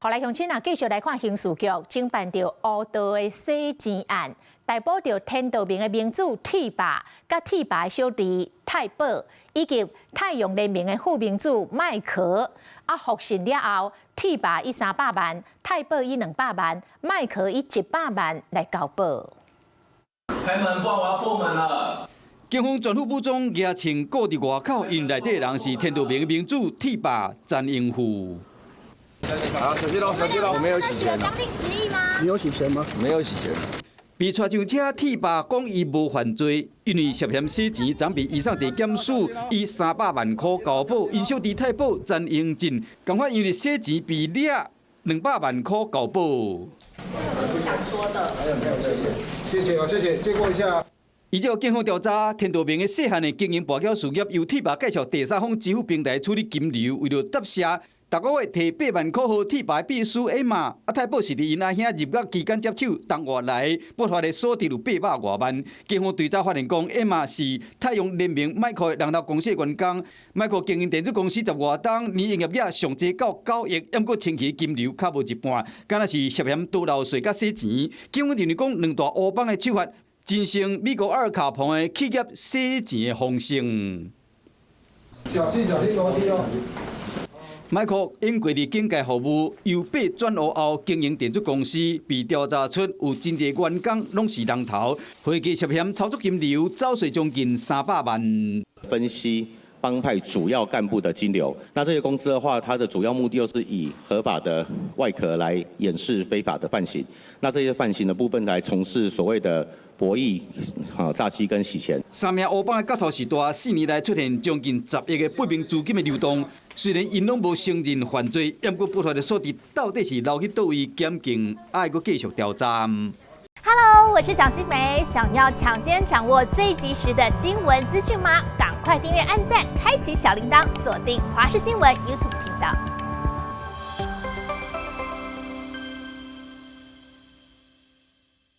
后来乡亲啊，继续来看刑事局侦办着乌道的洗钱案，逮捕着天道明的名主 T 爸，甲 T 爸的小弟泰宝，以及太阳联名的副名主麦克。啊，服刑了后 ，T 爸以300万，泰宝以200万，麦克以100万来交保。开门，不然我要破门了。 警方全副武装，押请搁伫外口，因内底的人是天道明的名主 T 爸詹英富。好，小心喽，小心喽！我没有洗钱。将近10亿吗？你有洗钱吗？没有洗钱。被带上车 ，T 爸讲伊无犯罪，因为涉嫌洗钱，暂被移送地检署，以300万块交保。因小弟太保詹英进，共款因为洗钱被掠200万块交保。不想说的。谢谢哦，谢谢，借过一下。 依照警方调查，天道明的细汉的经营跋筊事业，由 T 爸介绍第三方支付平台处理金流，为了答谢，逐个月摕8万块予 T 爸的秘书 Emma， 太保是伫因阿兄入狱期间接手，当月来拨发的所得有800多万。警方调查发现讲 ，Emma 是太阳联名麦克的人头公司的员工，麦克经营电子公司10外档，年营业额上济到9亿，抑过清期金流较无一半，敢若是涉嫌倒漏税甲洗钱。警方认为讲两大乌帮的手法。 进行美国阿尔卡彭的企业洗钱的方式。小心楼梯哦。麦克因过伫警界服务，由被转学后经营电子公司，被调查出有真侪员工拢是人头，会计涉嫌操作金流，走税将近300万。分析。 帮派主要干部的金流，那这些公司的话，它的主要目的就是以合法的外壳来掩饰非法的犯行。那这些犯行的部分来从事所谓的博弈、诈欺跟洗钱。三名乌帮的角头是大4年来出现将近10亿的不明资金的流动。虽然因拢无承认犯罪，不过捕获的所得到底是流去倒位，检警还要继续调查。 Hello， 我是蒋欣梅。想要抢先掌握最及时的新闻资讯吗？赶快订阅、按赞、开启小铃铛，锁定华视新闻 YouTube 频道。